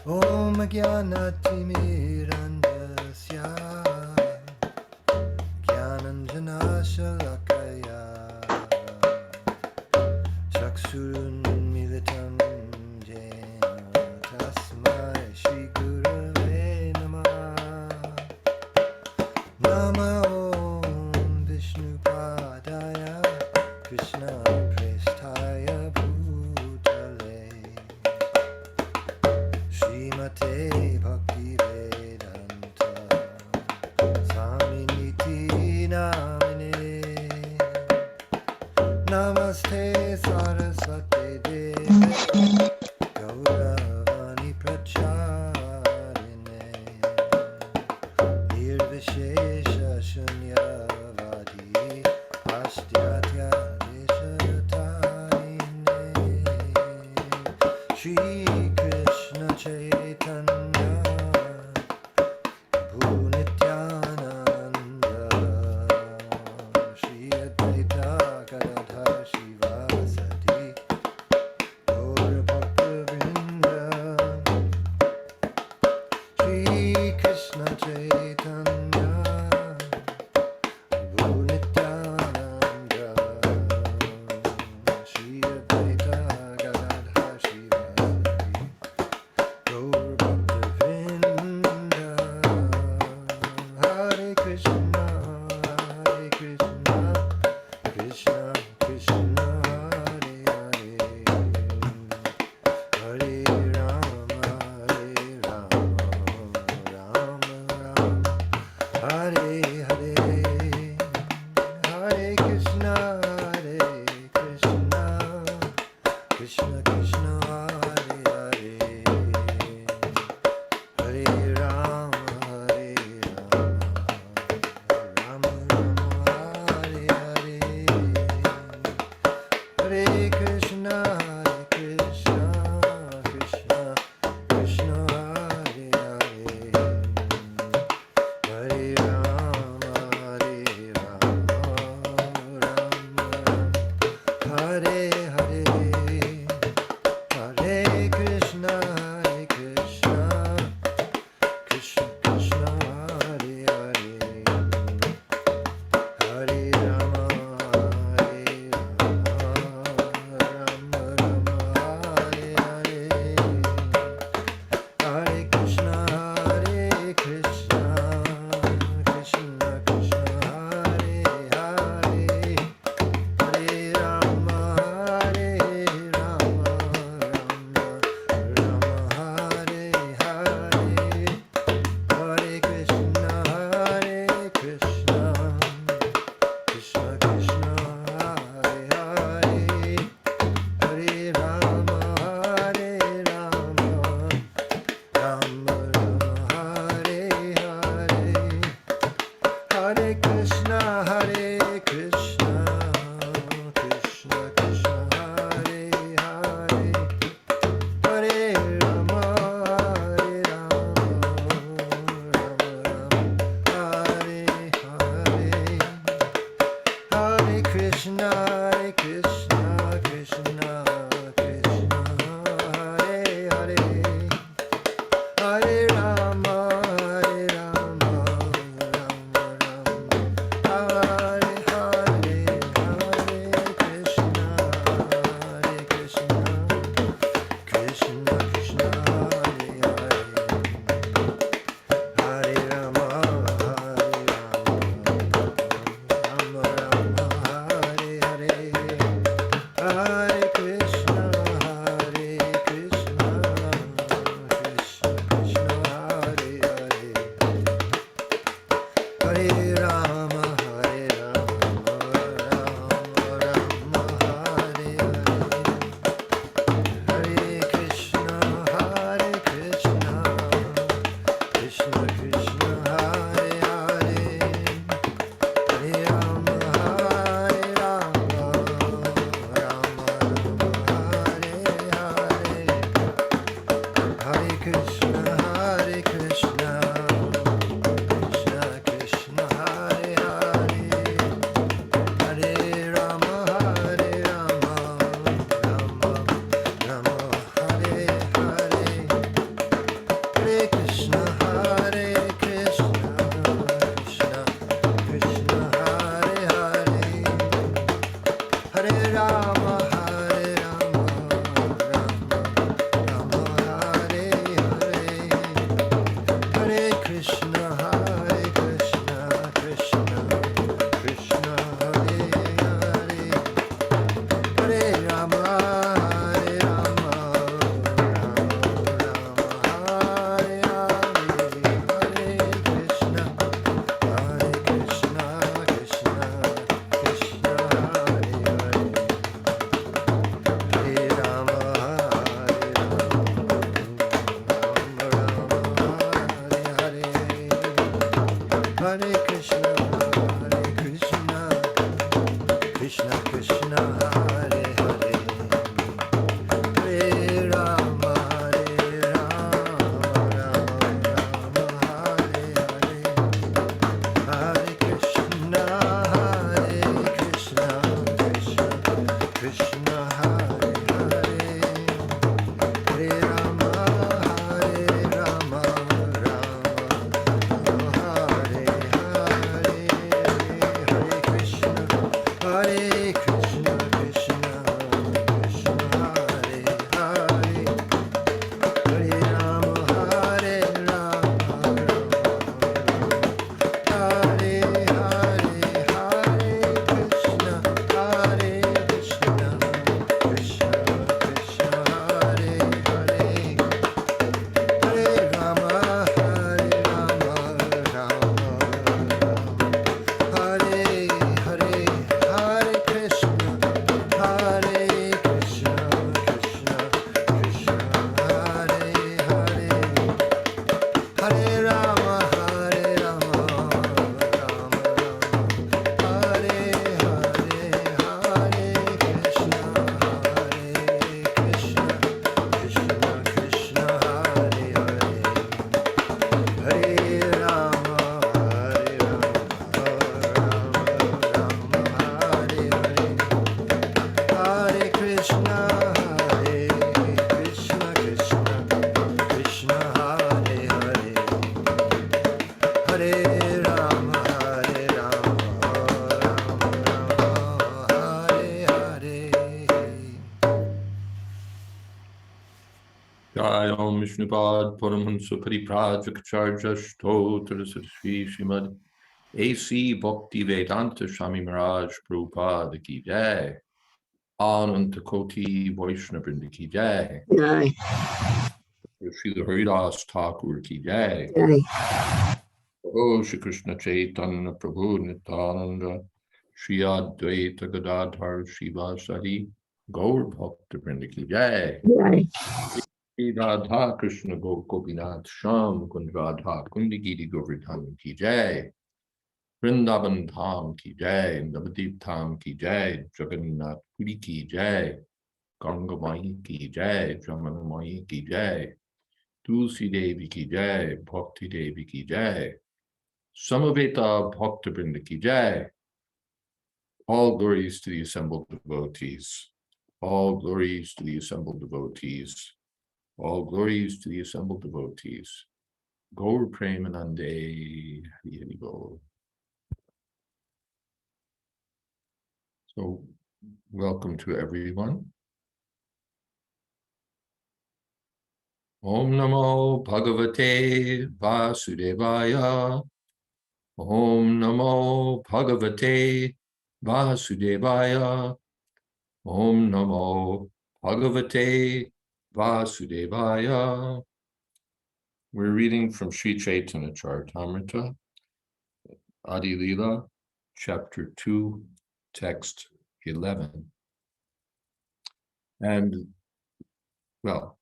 Om Jnanatimirandasya Jnananjanashalakaya Chakshurunmilitam Jena Tasmai Shri Gurave Namah. Nama Om Vishnupadaya Krishna Prestaya Bhutale Srimate Bhaktivedanta Swaminiti Namine Namaste Saraswate Deve Gauravani Pracharine Nirvishesha Shunyavadi Pastyatya Deshatarine Shri Krishna Chaitanya Bhunityananda Shri Advaita Gadadhar Shivasati Gaur Bhaktivinoda Shri Krishna Chaitanya Bhunityananda Shri Advaita Gadadhar Shivasati Gaur Bhaktivinoda Hare Krishna Krishna Krishna Hare Hare Hare Rama Rama Rama Hare Hare Hare Krishna Krishna Krishna Hare Hare Hare Rama Rama Rama Hare Hare Hare Krishna Krishna Krishna Hare Hare Hare Rama Rama Hare Hare Hare Krishna Krishna Hare Hare Hare Rama Rama Hare Hare Hare Krishna Krishna Hare Hare Hare Rama Rama Hare Hare Hare Krishna Krishna Hare Hare Hare Rama Rama Hare Hare Hare Krishna Krishna Hare Hare Hare Rama Hare Hare Hare Krishna Krishna Hare Hare Hare Rama Hare Hare Hare Krishna Krishna Hare Hare Hare Rama Rama Hare Hare Krishna Krishna Hare Hare Hare Rama Hare Rama Rama Hare Hare Hare Krishna Krishna Krishna Hare Hare Hare Rama Rama Hare Hare Hare Krishna Krishna Krishna Hare Hare Hare Rama Hare Rama Hare Hare Hare Krishna Krishna Krishna Krishna Hare Hare Hare Rama Rama Hare Hare Hare Krishna Krishna Krishna Krishna Hare Hare Hare Rama Rama Hare Hare Hare Krishna Krishna Krishna Krishna Hare Hare Hare Rama Rama Hare Hare Hare Krishna Krishna Krishna Krishna Hare Hare Hare Rama Rama Hare Hare Jai Om Vishnupad Paramahansa Pariprajaka Stotra Sri Srimad A.C. Bhakti Vedanta Swami Maharaj Prabhupada Ki Jai Ananta Koti Vaishnavrinda Ki Jai Jai. Srila Haridas Thakur Ki Jai Jai. Oh Shri Krishna Chaitanya Prabhu Nityananda Shri Advaita Gadadhar Shivasari Gaur Bhakta Vrinda Ki Jai Jai. Shri Radha Krishna Gopinath Sham Kund Radha Kundi Giri Govardhan Ki Jai Vrindavan Dham Ki Jai Navadip Dham Ki Jai Jagannath Puri Ki Jai Ganga Mai Ki Jai Jamana Mai Ki Jai Tulsi Devi Ki Jai Bhakti Devi Ki Jai Samaveta Bhakta Vrinda Ki Jai. All glories to the assembled devotees. All glories to the assembled devotees. All glories to the assembled devotees. Gaur Premanande Hari Bol. So, welcome to everyone. Om Namo Bhagavate Vasudevaya. Om Namo Bhagavate Vasudevaya. Om Namo Bhagavate Vasudevaya. We're reading from Sri Caitanya Caritamrta, Adi Lila, Chapter 2, Text 11. And, well,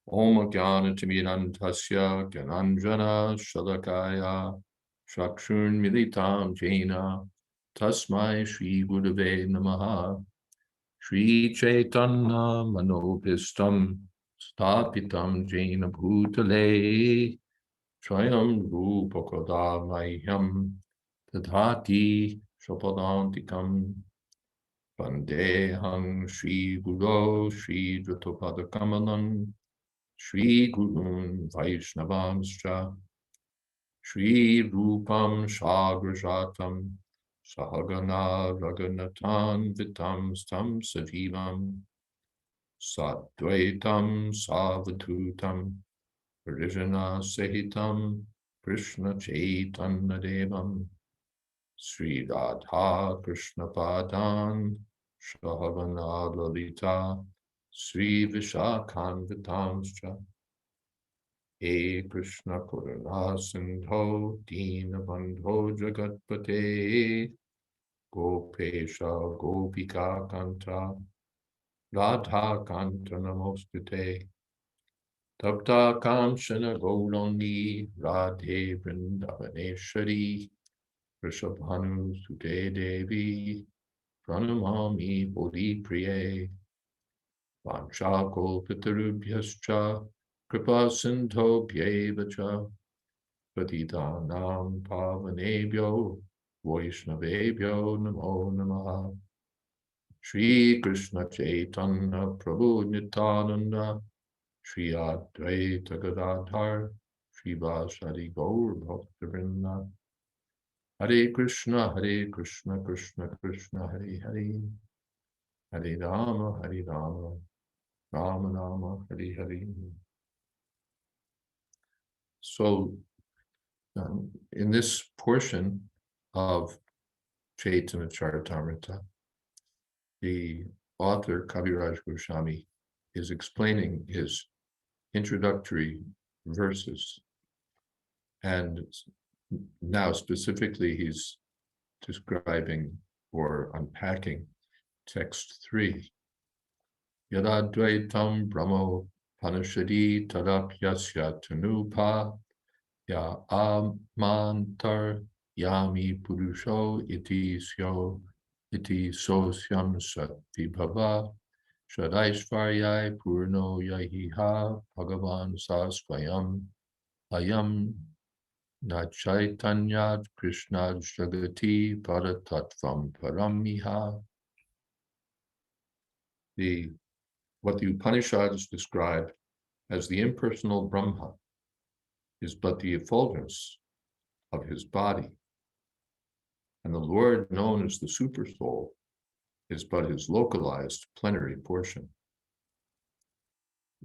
Om Jnana Timidantasya Gyananjana Shalakaya Shakshun Militam Jena Tasmai Shri Gurave Namaha Shri Chaitanya Manopistam Stapitam Jena Bhutale Swayam Rupakada Mayam Tadhati Shapadantikam Vandeham Shri Guru Shri Drutapadakamalam Shri Gurun Vaishnavamscha Shri Rupam Shagrajatam Sahagana Raganatan Vitam Stam Sajivam Sadvaitam Savatutam Harijana Sahitam Krishna Chaitanya Devam Sri Radha Krishna Padan Shahavana Lalita Sri Vishakhan Vitamscha He Krishna Karuna Sindho Dina Bandho Jagatpate Gopesha Gopika Kanta Radha Kanta Namostute Tapta Kamshana Gaurangi Radhe Vrindavaneshwari Rishabhanu Sute Devi pranamami bodhi priye. Vanchakolpitarubhyascha kripa sindho bhyevacha patitanam pavanebhyo vaishnavebhyo namo namaha. Shri Krishna Chaitanya Prabhu Nityananda Shri Advaita Gadadhar Shri Vasari Gaur Bhaktivinoda. Hare Krishna Krishna Krishna Hare Hare, Hare Rama Rama Rama Hare Hare. So in this portion of Chaitanya Charitamrta, the author Kaviraj Goswami is explaining his introductory verses, and now specifically he's describing or unpacking text 3. Yadadvaitam Brahmo Panashadi Tadapyasya Tanupa Ya Amantar Yami Purusho Iti Sosyam Sati Bhava Shadaishvaryai Purno Yahiha Bhagavan Sasvayam Ayam Na Chaitanya Krishna Jagati Paratattvam Paramiha. What the Upanishads describe as the impersonal Brahma is but the effulgence of his body, and the Lord known as the Supersoul is but his localized plenary portion.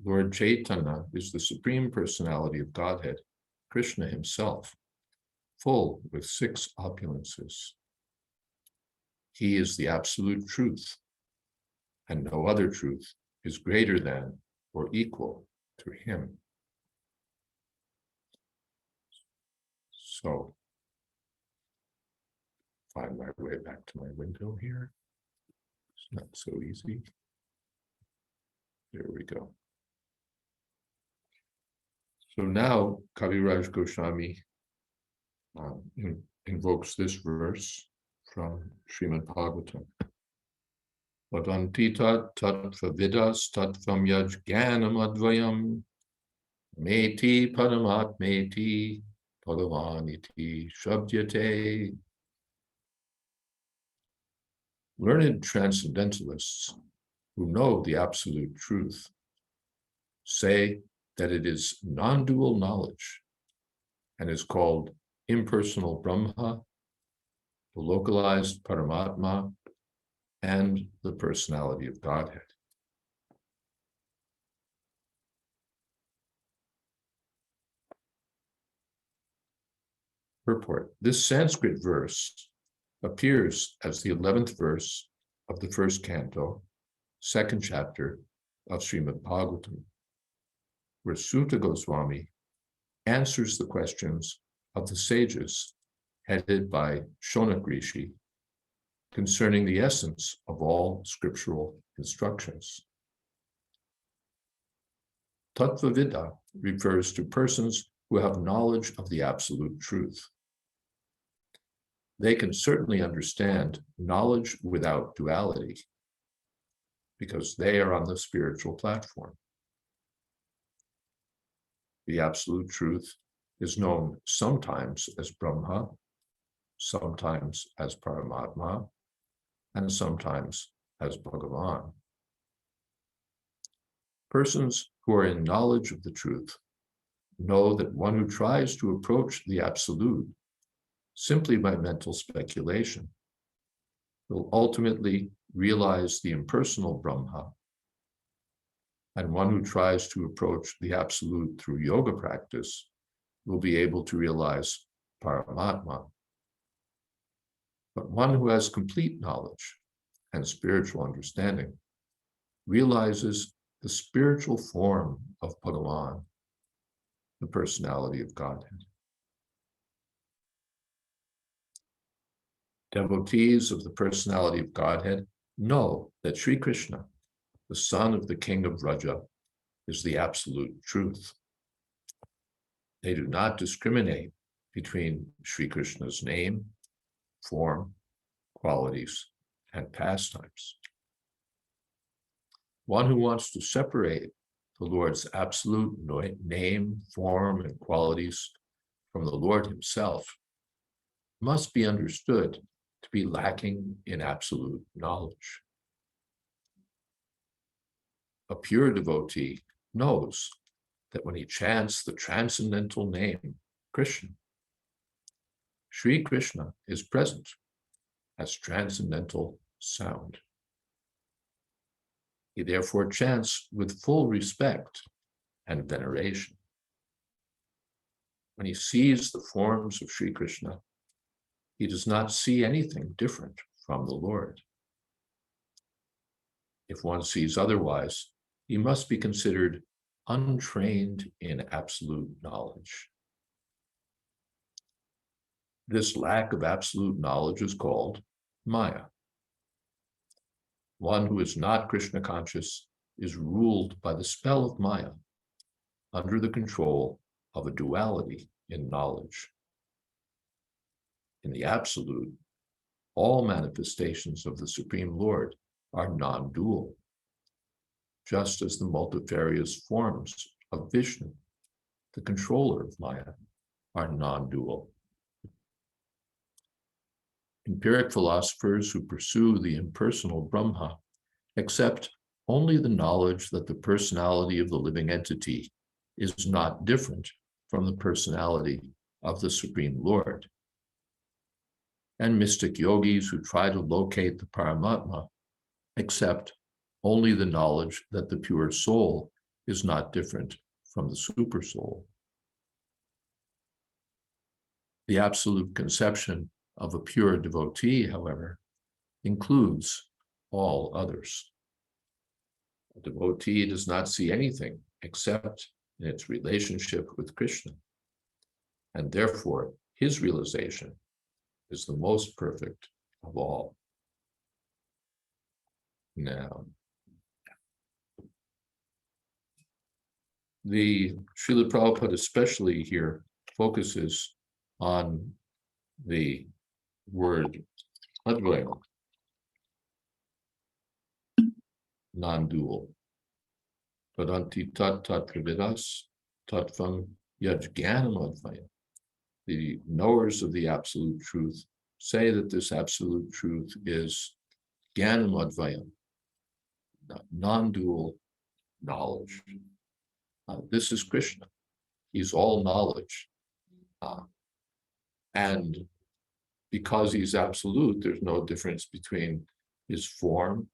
Lord Chaitanya is the Supreme Personality of Godhead, Krishna himself, full with 6 opulences. He is the absolute truth, and no other truth is greater than or equal to him. So, find my way back to my window here. It's not so easy. There we go. So now Kaviraj Goswami invokes this verse from Srimad Bhagavatam. Vadantita tattva vidas tattvam yaj jnanam advayam meti paramatmeti bhagavaniti shabdyate. Learned transcendentalists who know the absolute truth say that it is non-dual knowledge and is called impersonal Brahma, the localized Paramatma, and the personality of Godhead. Purport. This Sanskrit verse appears as the 11th verse of the first canto, 2nd chapter of Srimad Bhagavatam, where Suta Goswami answers the questions of the sages headed by Shonak Rishi concerning the essence of all scriptural instructions. Tattvavida refers to persons who have knowledge of the absolute truth. They can certainly understand knowledge without duality because they are on the spiritual platform. The absolute truth is known sometimes as Brahma, sometimes as Paramatma, and sometimes as Bhagavan. Persons who are in knowledge of the truth know that one who tries to approach the absolute simply by mental speculation will ultimately realize the impersonal Brahma, and one who tries to approach the absolute through yoga practice will be able to realize Paramatma. But one who has complete knowledge and spiritual understanding realizes the spiritual form of Bhagavan, the personality of Godhead. Devotees of the personality of Godhead know that Sri Krishna, the son of the king of Vraja, is the absolute truth. They do not discriminate between Sri Krishna's name, form, qualities, and pastimes. One who wants to separate the Lord's absolute name, form, and qualities from the Lord himself must be understood to be lacking in absolute knowledge. A pure devotee knows that when he chants the transcendental name, Krishna, Sri Krishna is present as transcendental sound. He therefore chants with full respect and veneration. When he sees the forms of Sri Krishna, he does not see anything different from the Lord. If one sees otherwise, he must be considered untrained in absolute knowledge. This lack of absolute knowledge is called Maya. One who is not Krishna conscious is ruled by the spell of Maya, under the control of a duality in knowledge. In the absolute, all manifestations of the Supreme Lord are non-dual, just as the multifarious forms of Vishnu, the controller of Maya, are non-dual. Empiric philosophers who pursue the impersonal Brahma accept only the knowledge that the personality of the living entity is not different from the personality of the Supreme Lord. And mystic yogis who try to locate the Paramatma accept only the knowledge that the pure soul is not different from the super soul. The absolute conception of a pure devotee, however, includes all others. A devotee does not see anything except in its relationship with Krishna, and therefore his realization is the most perfect of all. Now, the Srila Prabhupada especially here focuses on the word Advaita, non-dual. Tadanti tat pravidas tattvam yajnanam advaya. The knowers of the absolute truth say that this absolute truth is jnanam advaya, non-dual knowledge. This is Krishna. He's all knowledge. And because he's absolute, there's no difference between his form.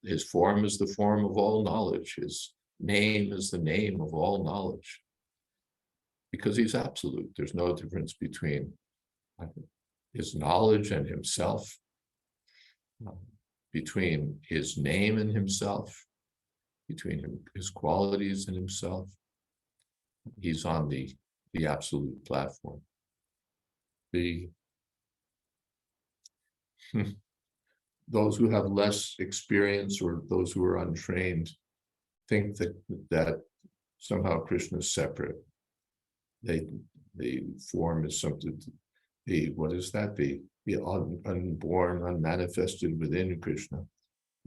His form is the form of all knowledge. His name is the name of all knowledge. Because he's absolute, there's no difference between his knowledge and himself, between his name and himself, between his qualities and himself. He's on the absolute platform. Those who have less experience or those who are untrained think that somehow Krishna is separate. The form is something, what is that? The unborn, unmanifested within Krishna.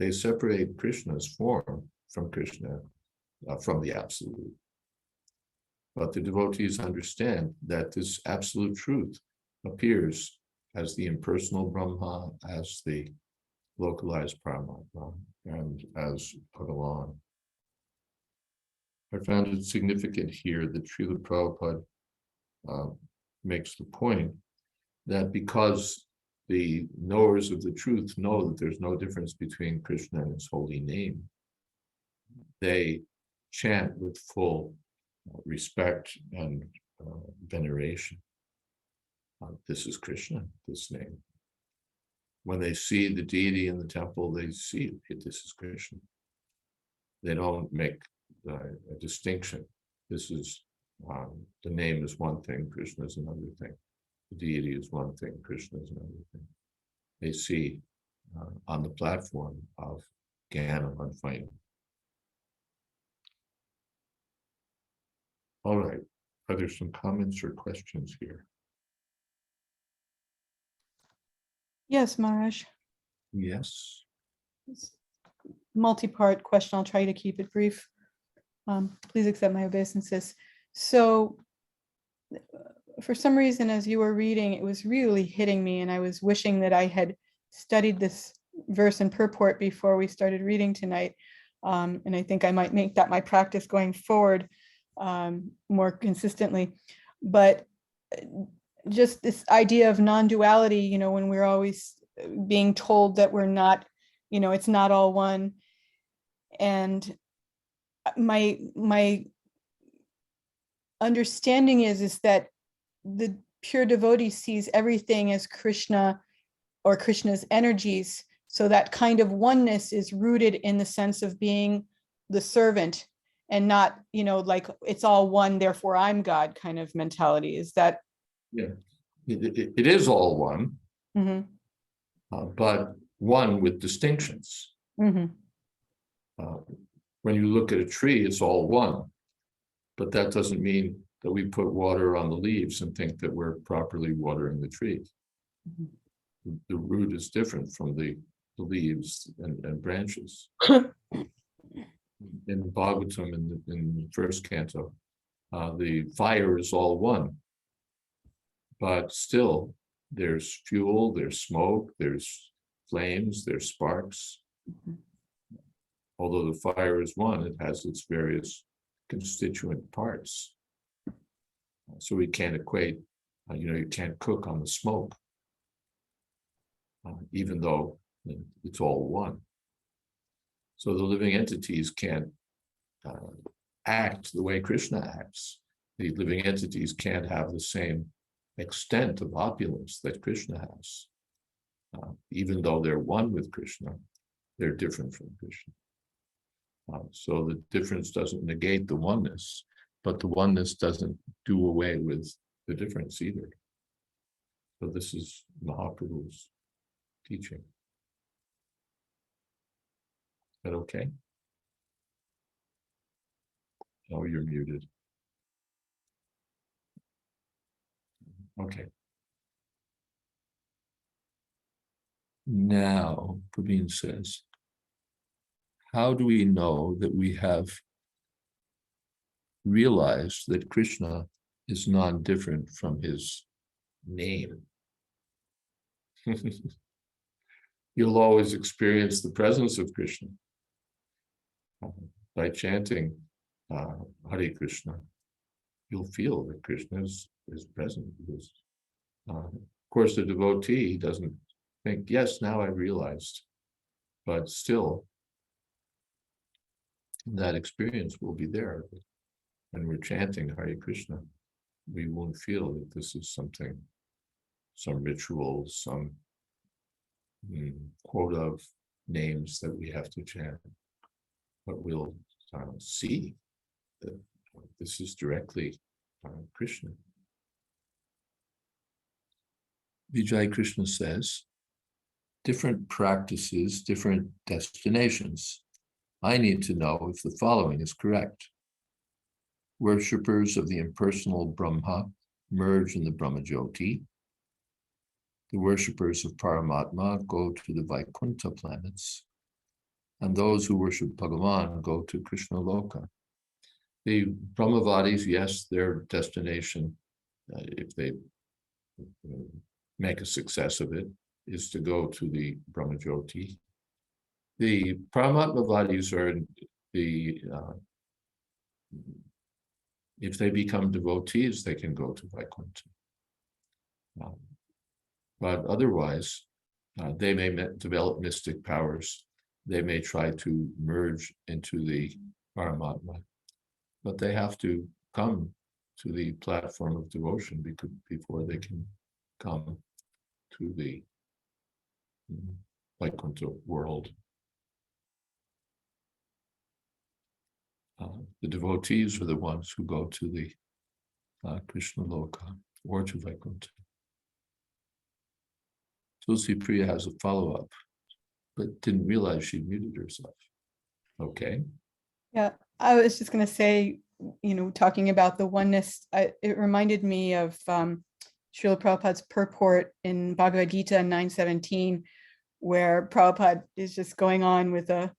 They separate Krishna's form from Krishna, from the absolute. But the devotees understand that this absolute truth appears as the impersonal Brahma, as the localized Paramatma, and as Bhagavan. I found it significant here that Srila Prabhupada makes the point that because the knowers of the truth know that there's no difference between Krishna and his holy name, they chant with full respect and veneration. This is Krishna, this name. When they see the deity in the temple, they see this is Krishna. They don't make a distinction. This is the name is one thing, Krishna is another thing. The deity is one thing, Krishna is another thing. They see on the platform of Jnana Advaita. All right, are there some comments or questions here? Yes, Maharaj. Yes. multi-part question. I'll try to keep it brief. Please accept my obeisances. So for some reason, as you were reading, it was really hitting me, and I was wishing that I had studied this verse and purport before we started reading tonight. And I think I might make that my practice going forward more consistently. But just this idea of non-duality, you know, when we're always being told that we're not, you know, it's not all one. And my understanding is that the pure devotee sees everything as Krishna or Krishna's energies. So that kind of oneness is rooted in the sense of being the servant and not, you know, like it's all one, therefore I'm God kind of mentality. Is that? Yeah, it is all one, but one with distinctions. When you look at a tree, it's all one, but that doesn't mean that we put water on the leaves and think that we're properly watering the tree. The root is different from the leaves and branches. In Bhagavatam, in the first canto, the fire is all one, but still there's fuel, there's smoke, there's flames, there's sparks. Although the fire is one, it has its various constituent parts. So we can't equate, you can't cook on the smoke, even though it's all one. So the living entities can't act the way Krishna acts. The living entities can't have the same extent of opulence that Krishna has. Even though they're one with Krishna, they're different from Krishna. So the difference doesn't negate the oneness, but the oneness doesn't do away with the difference either. So this is Mahaprabhu's teaching. Is that okay? Oh, you're muted. Okay. Now, Praveen says, how do we know that we have realized that Krishna is non-different from his name? You'll always experience the presence of Krishna by chanting Hare Krishna. You'll feel that Krishna is present. Of course, the devotee doesn't think, yes, now I realized, but still that experience will be there. When we're chanting Hare Krishna, we won't feel that this is something, some ritual, some quota of names that we have to chant, but we'll see that this is directly Krishna. Vijay Krishna says, different practices, different destinations. I need to know if the following is correct. Worshippers of the impersonal Brahma merge in the Brahmajyoti. The worshippers of Paramatma go to the Vaikuntha planets. And those who worship Bhagavan go to Krishna Loka. The Brahmavadis, yes, their destination, if they make a success of it, is to go to the Brahmajyoti. The Paramatmavadis are if they become devotees, they can go to Vaikuntha. But otherwise, they may develop mystic powers. They may try to merge into the Paramatma, but they have to come to the platform of devotion before they can come to the Vaikuntha world. The devotees are the ones who go to the Krishna Loka or to Vaikuntha. Tulsi Priya has a follow-up, but didn't realize she muted herself. Okay. Yeah, I was just going to say, talking about the oneness, it reminded me of Srila Prabhupada's purport in Bhagavad Gita 9:17, where Prabhupada is just going on with a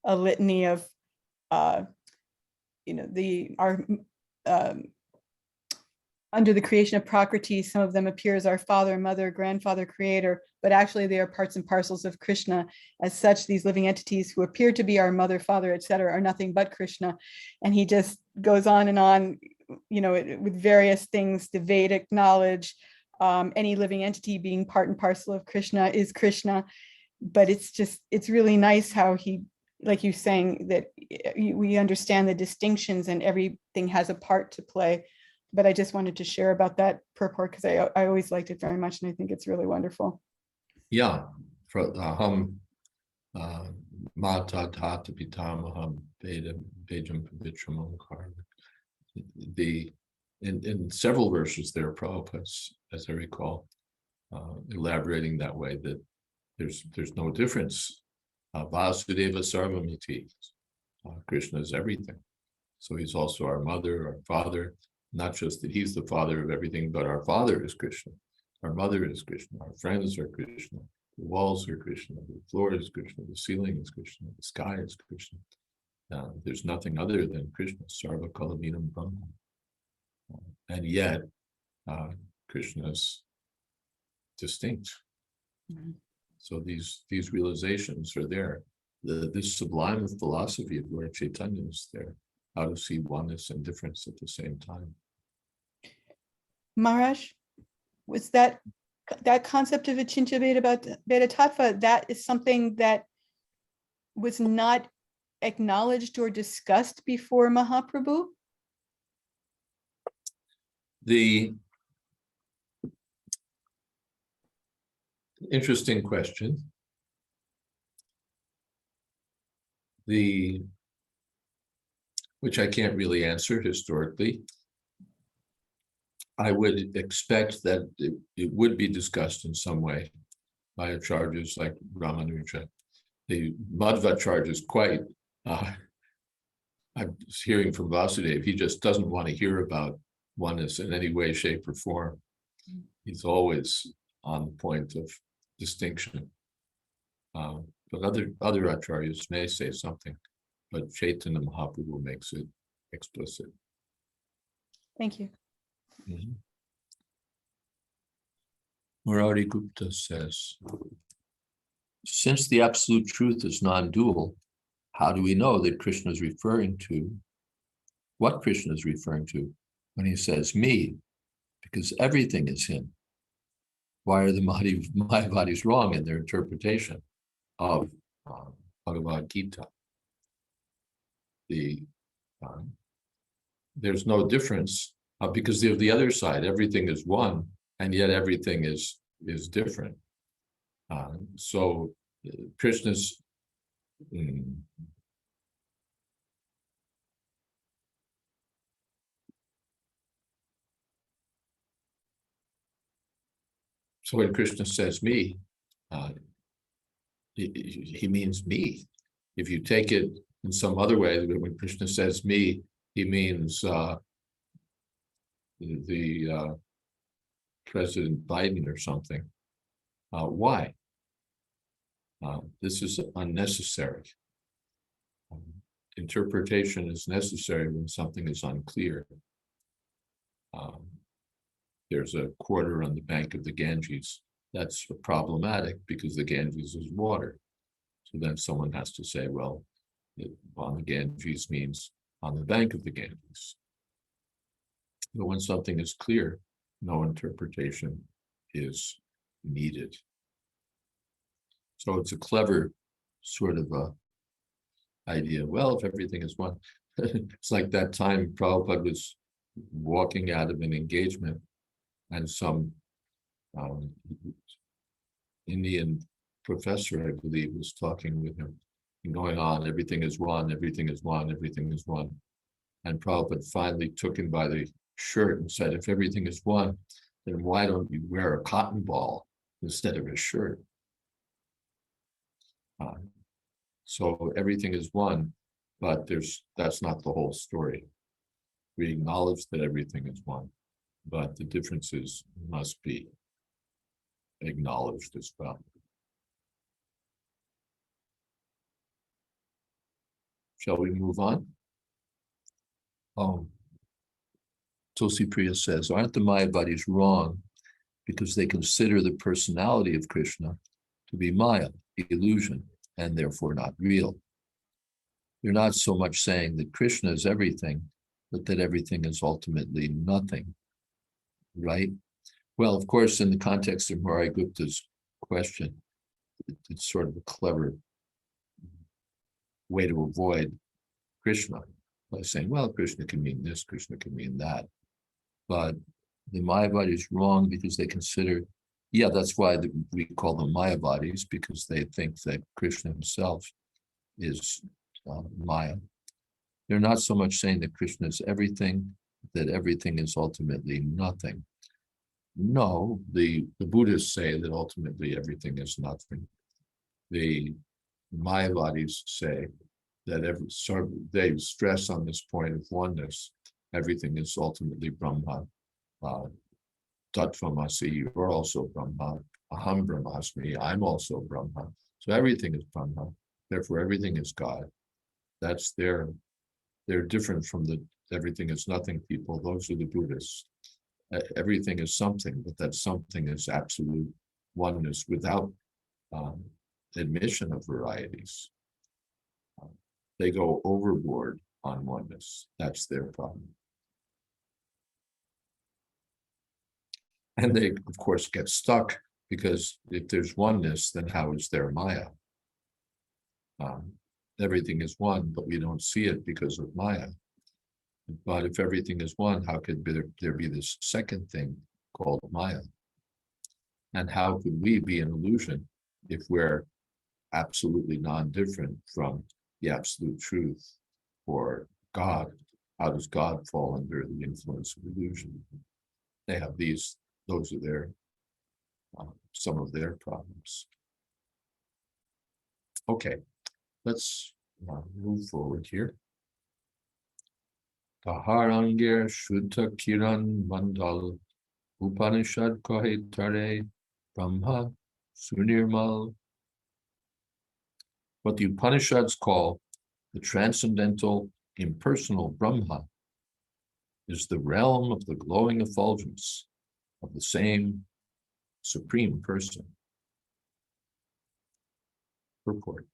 litany of, under the creation of Prakriti, some of them appear as our father, mother, grandfather, creator, but actually they are parts and parcels of Krishna. As such, these living entities who appear to be our mother, father, etc., are nothing but Krishna. And he just goes on and on, with various things, the Vedic knowledge, any living entity being part and parcel of Krishna is Krishna. But it's really nice how he, like you're saying, that we understand the distinctions and everything has a part to play. But I just wanted to share about that purport because I always liked it very much, and I think it's really wonderful. Yeah, aham mata tata pitamaham vedam pavitram omkar. In several verses there, Prabhupada, as I recall, elaborating that way, that there's no difference. Vasudeva sarvamiti. Krishna is everything. So he's also our mother, our father. Not just that he's the father of everything, but our father is Krishna. Our mother is Krishna. Our friends are Krishna. The walls are Krishna. The floor is Krishna. The ceiling is Krishna. The sky is Krishna. There's nothing other than Krishna. Sarva Kalavinam Brahma. And yet, Krishna is distinct. Mm-hmm. So these realizations are there. This sublime philosophy of Lord Chaitanya is there. How to see oneness and difference at the same time. Maharaj, was that concept of Achintya Veda Tattva, that is something that was not acknowledged or discussed before Mahaprabhu? The interesting question. Which I can't really answer historically. I would expect that it would be discussed in some way by acharyas like Ramanuja. The Madhvacharya is quite, I'm hearing from Vasudeva, he just doesn't want to hear about oneness in any way, shape, or form. He's always on the point of distinction. But other acharyas may say something, but Chaitanya Mahaprabhu makes it explicit. Thank you. Mm-hmm. Murari Gupta says, since the absolute truth is non-dual, how do we know that Krishna is referring to what Krishna is referring to when he says me? Because everything is him. Why are the Mayavadis wrong in their interpretation of Bhagavad Gita? There's no difference because they're the other side. Everything is one, and yet everything is different. So Krishna's so when Krishna says me, he means me. If you take it in some other way, when Krishna says me, he means the President Biden or something. Why? This is unnecessary. Interpretation is necessary when something is unclear. There's a quarter on the bank of the Ganges. That's problematic because the Ganges is water. So then someone has to say, well, on the Ganges means on the bank of the Ganges. But when something is clear, no interpretation is needed. So it's a clever sort of idea. Well, if everything is one, it's like that time Prabhupada was walking out of an engagement and some Indian professor, I believe, was talking with him and going on, everything is one, everything is one, everything is one. And Prabhupada finally took him by the shirt and said, if everything is one, then why don't you wear a cotton ball instead of a shirt? So everything is one, but that's not the whole story. We acknowledge that everything is one, but the differences must be acknowledged as well. Shall we move on? Tulsi Priya says, aren't the Mayavadis wrong because they consider the personality of Krishna to be Maya, illusion, and therefore not real? They're not so much saying that Krishna is everything, but that everything is ultimately nothing, right? Well, of course, in the context of Mari Gupta's question, it's sort of a clever way to avoid Krishna by saying, well, Krishna can mean this, Krishna can mean that. But the Mayavadi is wrong because they consider, yeah, that's why we call them Mayavadis, because they think that Krishna himself is Maya. They're not so much saying that Krishna is everything, that everything is ultimately nothing. No, the Buddhists say that ultimately everything is nothing. The Mayavadis say that they stress on this point of oneness. Everything is ultimately Brahma. Tattvamasi, you're also Brahma. Aham Brahmasmi, I'm also Brahma. So everything is Brahma. Therefore, everything is God. That's they're different from the everything is nothing people. Those are the Buddhists. Everything is something, but that something is absolute oneness without admission of varieties. They go overboard on oneness. That's their problem. And they, of course, get stuck because if there's oneness, then how is there Maya? Everything is one, but we don't see it because of Maya. But if everything is one, how could there be this second thing called Maya? And how could we be an illusion if we're absolutely non-different from the absolute truth or God? How does God fall under the influence of illusion? They have those are their some of their problems. Okay, let's move forward here. Taharangir Shuddha Kiran Mandal Upanishad Kaitanya Brahma Sunirmal. What the Upanishads call the transcendental, impersonal Brahma is the realm of the glowing effulgence of the same supreme person. Purport.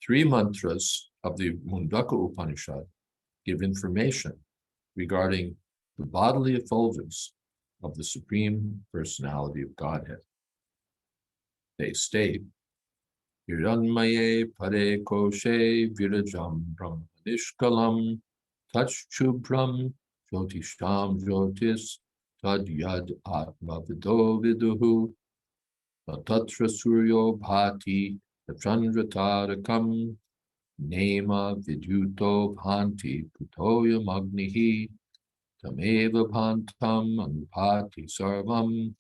3 mantras of the Mundaka Upanishad give information regarding the bodily effulgence of the Supreme Personality of Godhead. They state, Hiranmaye Pare Koshe Virajam Brahma Nishkalam Tachchubram Jyotisham Jyotis Tad Yad Atma Vido Viduhu Tatra Suryo Bhati Chandra Nema Vidyuto Bhanti Putoya Magnihi Tameva Bhantam Anupati Sarvam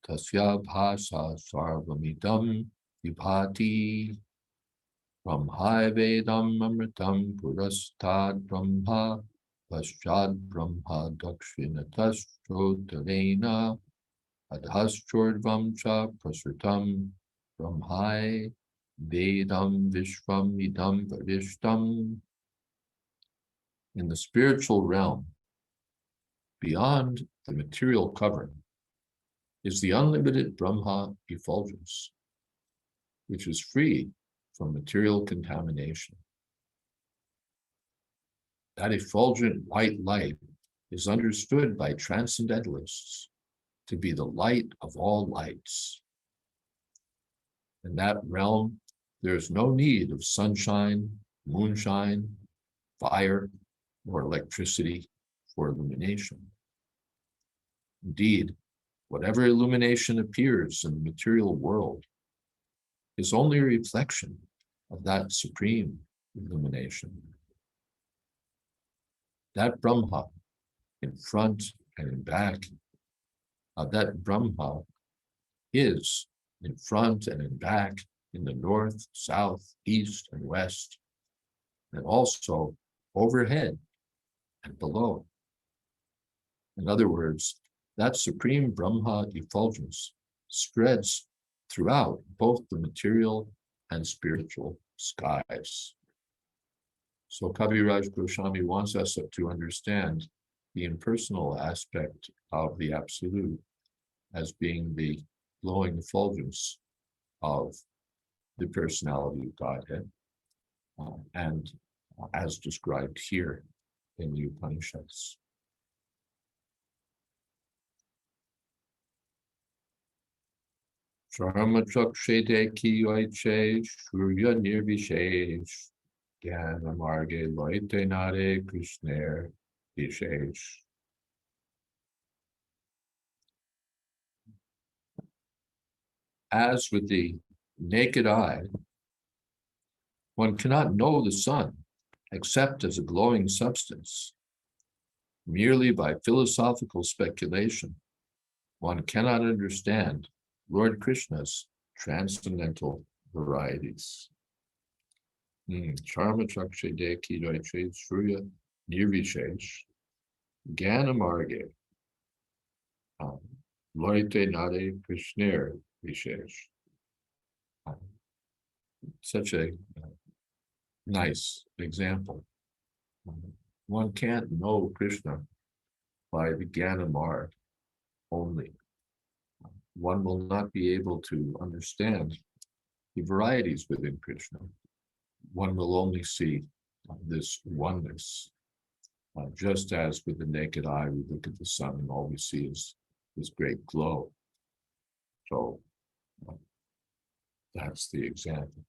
Tasya Bhasa Sarvamidam Vibhati Brahmai Vedam Amritam Purastad Brahma Paschad Brahma Dakshinatas Chotarena Adhaschordvam Cha Prasritam Brahmai Vedam Vishvam Idam Varishtam. In the spiritual realm, beyond the material covering, is the unlimited Brahma effulgence, which is free from material contamination. That effulgent white light is understood by transcendentalists to be the light of all lights. In that realm, there is no need of sunshine, moonshine, fire, or electricity for illumination. Indeed, whatever illumination appears in the material world is only a reflection of that supreme illumination. That Brahma, in front and in back, that Brahma is in front and in back, in the north, south, east, and west, and also overhead and below. In other words, that supreme Brahma effulgence spreads throughout both the material and spiritual skies. So Kaviraj Goswami wants us to understand the impersonal aspect of the Absolute as being the glowing effulgence of the personality of Godhead, and as described here in the Upanishads. Sharma Chakshede Ki Yoiche Shurya Nirvishesh Jnana Marge Loite Nare Krishner Vishesh. As with the naked eye, one cannot know the sun except as a glowing substance. Merely by philosophical speculation, one cannot understand Lord Krishna's transcendental varieties. Charma Chakshede Kidoiche Surya Nirvishesh Jnana Marge Loite Nare Krishner Vishesh. Such a nice example. One can't know Krishna by the Jnana Marg only. One will not be able to understand the varieties within Krishna. One will only see this oneness. Just as with the naked eye, we look at the sun and all we see is this great glow. So that's the example.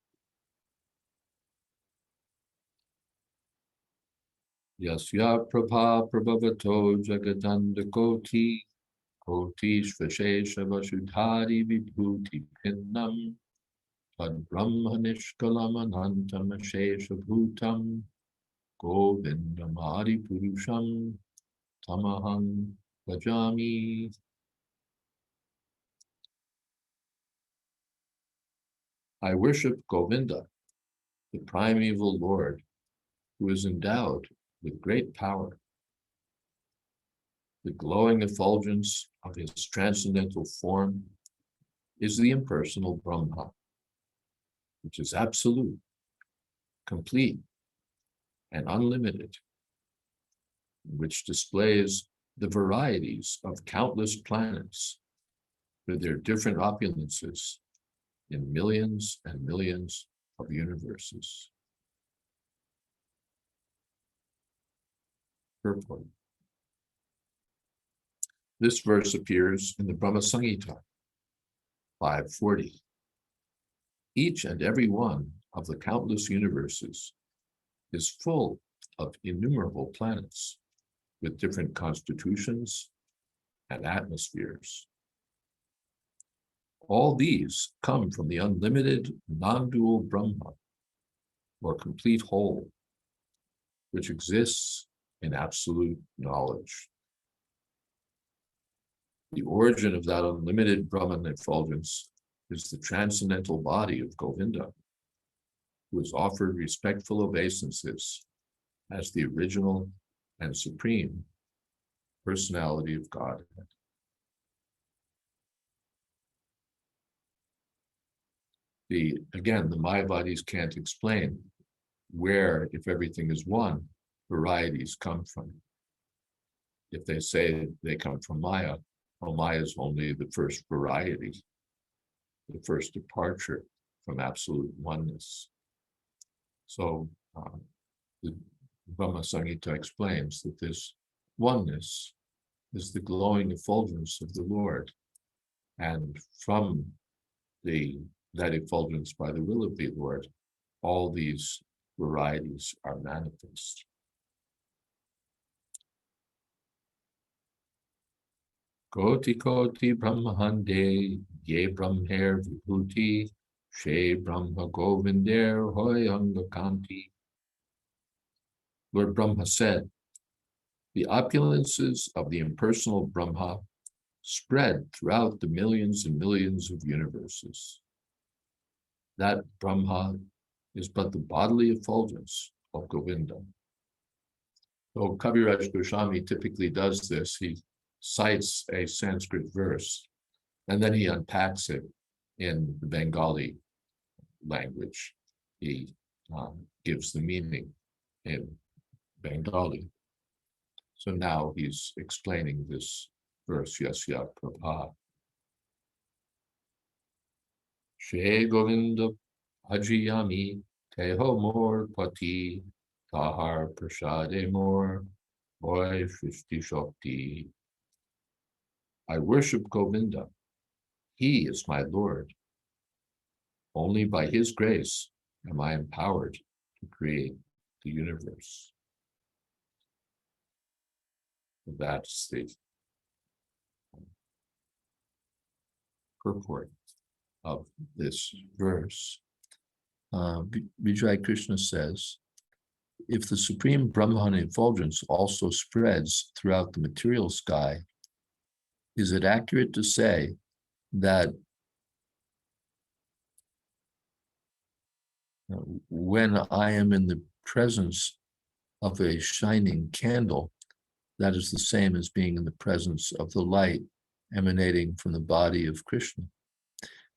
Yasya prabha prabhavato jagadanda koti koti svashesha vasudhari vibhuti pinnam tad brahma nishkalam anantam ashesha bhutam govindam adi purusham tamaham bhajami. I worship Govinda, the primeval Lord, who is endowed with great power. The glowing effulgence of his transcendental form is the impersonal Brahma, which is absolute, complete, and unlimited, which displays the varieties of countless planets with their different opulences in millions and millions of universes. Purport. This verse appears in the Brahma Samhita, 540. Each and every one of the countless universes is full of innumerable planets with different constitutions and atmospheres. All these come from the unlimited non-dual Brahma, or complete whole, which exists in absolute knowledge. The origin of that unlimited Brahman effulgence is the transcendental body of Govinda, who is offered respectful obeisances as the original and supreme personality of Godhead. Again, the Mayavadis can't explain where, if everything is one, varieties come from. If they say they come from Maya, well, Maya is only the first variety, the first departure from absolute oneness. So the Brahma Samhita explains that this oneness is the glowing effulgence of the Lord, and from that effulgence by the will of the Lord, all these varieties are manifest. Koti koti brahmahande ye brahmer vibhuti she brahma govinder hoyanga kanti. Lord Brahma said, the opulences of the impersonal Brahma spread throughout the millions and millions of universes. That Brahma is but the bodily effulgence of Govinda. So Kaviraj Goswami typically does this. He cites a Sanskrit verse, and then he unpacks it in the Bengali language. He gives the meaning in Bengali. So now he's explaining this verse, Yasya Prabha. She Govinda Hajiyami Teho Mor Pati Tahar Prashade Mor Boy Shristi Shakti. I worship Govinda. He is my Lord. Only by his grace am I empowered to create the universe. That's the purport of this verse. Vijay Krishna says, if the supreme Brahman effulgence also spreads throughout the material sky, is it accurate to say that when I am in the presence of a shining candle, that is the same as being in the presence of the light emanating from the body of Krishna?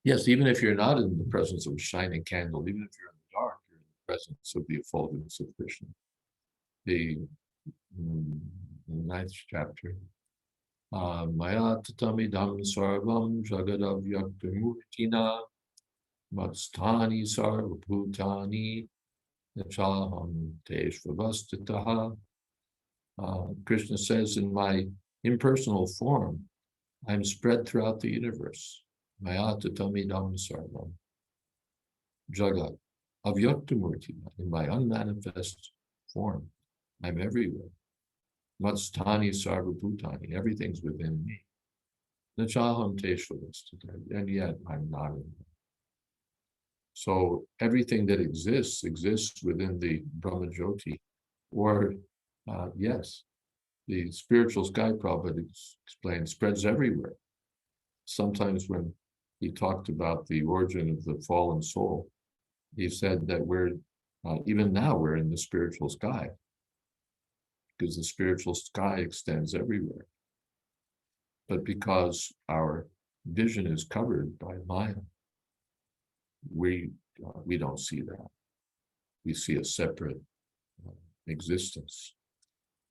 Yes, even if you're not in the presence of a shining candle, even if you're in the dark, you're in the presence of the effulgence of Krishna. The ninth chapter. Maya tatamidam sarvam jagadav yaktamurtina matstani sarvabhutani nachaham teshvavastitaha. Krishna says, in my impersonal form, I'm spread throughout the universe. Maya tatamidam sarvam jagat avyaktamurtina. In my unmanifest form, I'm everywhere. Matstani sarvabhutani, everything's within me. Nachaham teshvavastitaha, and yet I'm not in them. So everything that exists within the Brahma Jyoti, or yes, the spiritual sky Prabhupada explained spreads everywhere. Sometimes when he talked about the origin of the fallen soul, he said that we're, even now we're in the spiritual sky, because the spiritual sky extends everywhere. But because our vision is covered by Maya, we don't see that. We see a separate existence,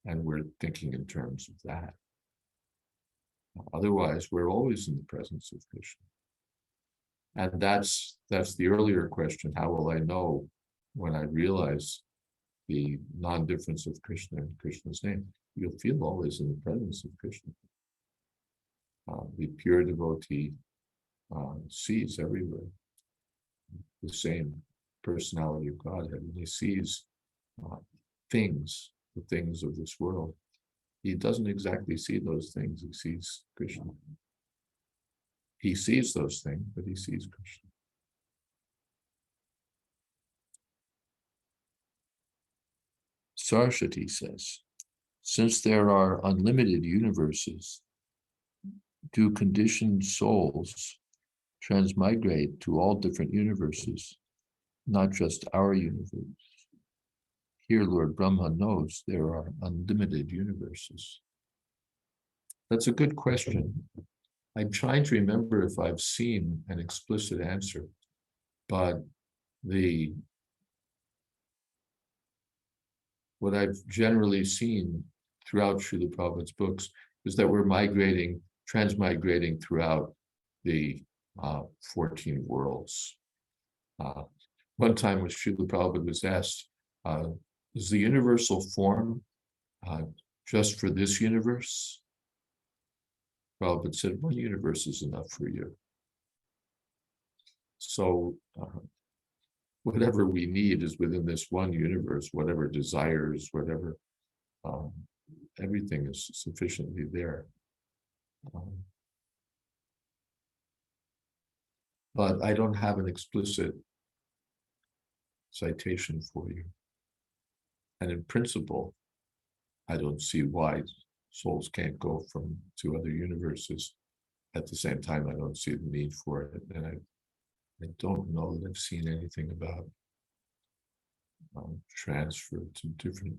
and we're thinking in terms of that. Otherwise, we're always in the presence of Krishna. And that's the earlier question: how will I know when I realize the non-difference of Krishna and Krishna's name? You'll feel always in the presence of Krishna. The pure devotee sees everywhere the same personality of Godhead, and he sees things, the things of this world. He doesn't exactly see those things, he sees Krishna. He sees those things, but he sees Krishna. Saraswati says, since there are unlimited universes, do conditioned souls transmigrate to all different universes, not just our universe? Here, Lord Brahma knows there are unlimited universes. That's a good question. I'm trying to remember if I've seen an explicit answer, but what I've generally seen throughout Srila Prabhupada's books is that we're transmigrating throughout the 14 worlds. One time when Srila Prabhupada was asked, is the universal form just for this universe? Prabhupada said, one universe is enough for you. So whatever we need is within this one universe, whatever desires, whatever, everything is sufficiently there. But I don't have an explicit citation for you. And in principle, I don't see why souls can't go to other universes. At the same time, I don't see the need for it. And I don't know that I've seen anything about transfer to different,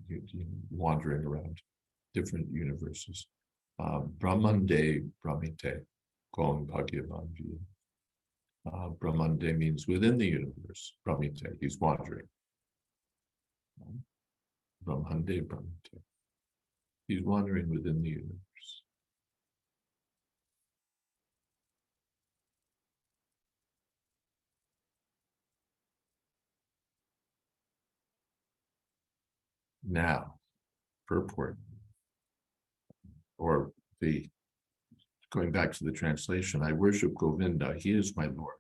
wandering around different universes. Brahmande Brahmite, Gong Bhagyavanji. Brahmande means within the universe. Brahmite, he's wandering. Brahmande Brahmate. He's wandering within the universe. Now, purport, or the going back to the translation, I worship Govinda, he is my Lord.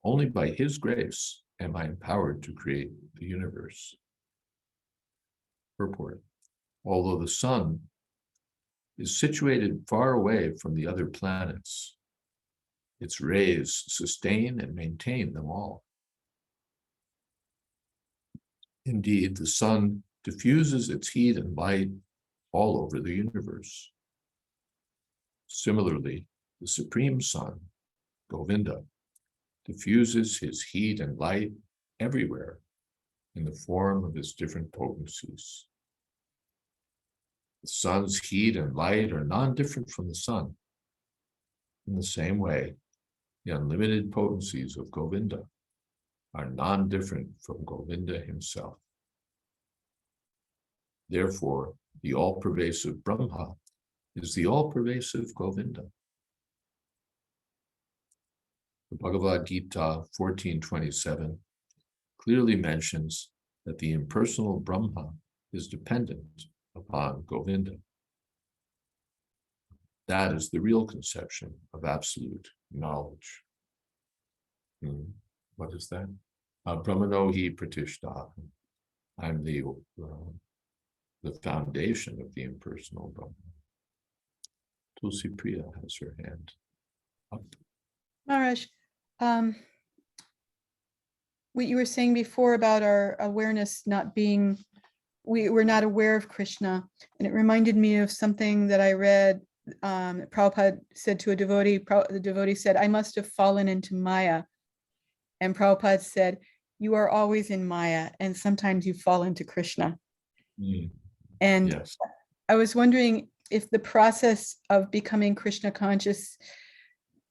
Only by his grace am I empowered to create the universe. Purport, although the sun is situated far away from the other planets, its rays sustain and maintain them all. Indeed, the sun diffuses its heat and light all over the universe. Similarly, the Supreme Sun, Govinda, diffuses his heat and light everywhere in the form of his different potencies. The sun's heat and light are non-different from the sun. In the same way, the unlimited potencies of Govinda are non-different from Govinda himself. Therefore, the all-pervasive Brahma is the all-pervasive Govinda. The Bhagavad Gita 14:27 clearly mentions that the impersonal Brahma is dependent upon Govinda. That is the real conception of absolute knowledge. What is that? Brahmano hi pratishtha. I'm the foundation of the impersonal Brahma. Tulsi Priya has her hand up. Maharaj, what you were saying before about our awareness not being, we're not aware of Krishna, and it reminded me of something that I read. Prabhupada said to a devotee, the devotee said, I must have fallen into Maya. And Prabhupada said, you are always in Maya, and sometimes you fall into Krishna. And yes. I was wondering if the process of becoming Krishna conscious,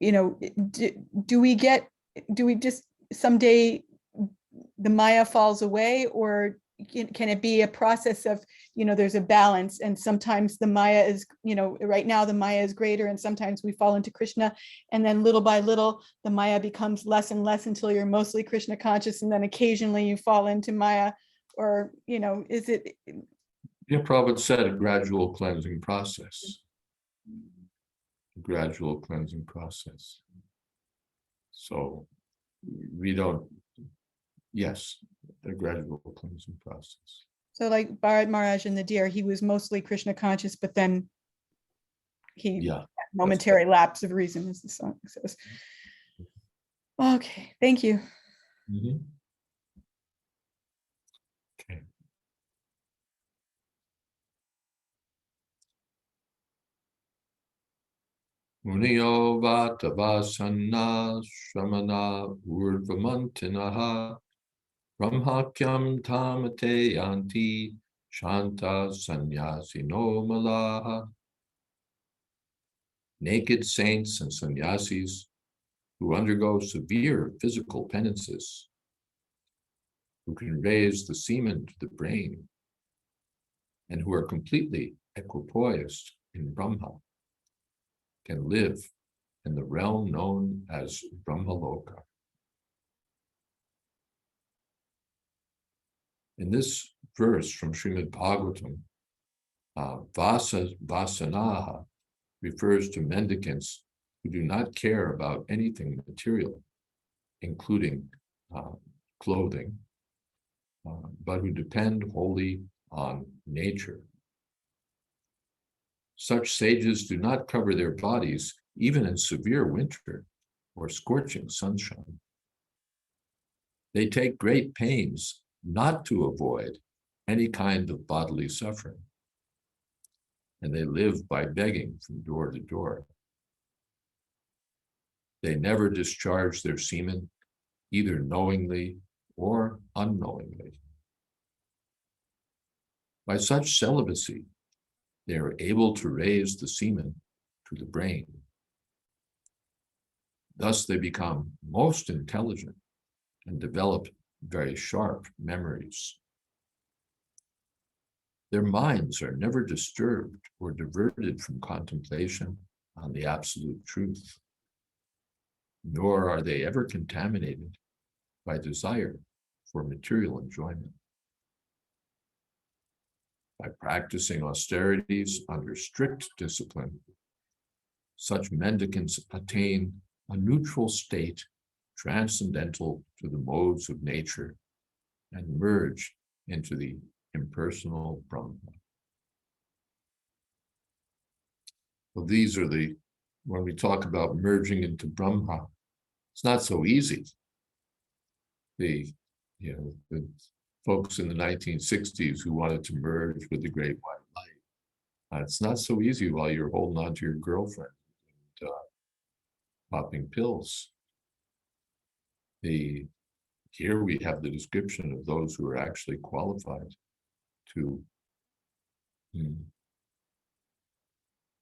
do we just someday the Maya falls away, or can it be a process of, there's a balance, and sometimes the Maya is, right now the Maya is greater, and sometimes we fall into Krishna, and then little by little the Maya becomes less and less until you're mostly Krishna conscious, and then occasionally you fall into Maya, or, is it? Yeah, Prabhupada said a gradual cleansing process. A gradual cleansing process. So we don't, yes, a gradual cleansing process. So like Bharat Maharaj and the deer, he was mostly Krishna conscious, but then he had momentary lapse of reason, as the song says. Okay, thank you. Okay. Muniyo vatavasanna shramana urdvamantinaha brahmakyam tamate yanti shanta sannyasino malaha. Naked saints and sannyasis who undergo severe physical penances, who can raise the semen to the brain, and who are completely equipoised in Brahma, can live in the realm known as Brahmaloka. In this verse from Srimad Bhagavatam, vasanaha refers to mendicants who do not care about anything material, including clothing, but who depend wholly on nature. Such sages do not cover their bodies even in severe winter or scorching sunshine. They take great pains not to avoid any kind of bodily suffering, and they live by begging from door to door. They never discharge their semen, either knowingly or unknowingly. By such celibacy, they are able to raise the semen to the brain. Thus, they become most intelligent and develop very sharp memories. Their minds are never disturbed or diverted from contemplation on the absolute truth, nor are they ever contaminated by desire for material enjoyment. By practicing austerities under strict discipline, such mendicants attain a neutral state transcendental to the modes of nature and merge into the impersonal Brahma. Well, these are when we talk about merging into Brahma, it's not so easy. The folks in the 1960s who wanted to merge with the great white light, it's not so easy while you're holding on to your girlfriend and popping pills. Here we have the description of those who are actually qualified to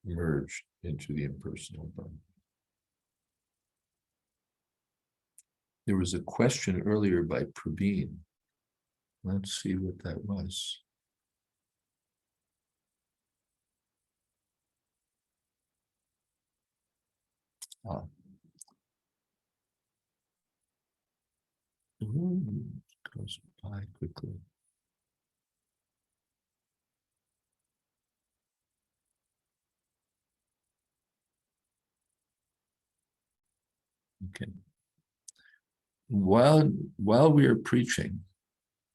merge into the impersonal Brahma. There was a question earlier by Praveen. Let's see what that was. Goes by quickly. Okay. While we are preaching,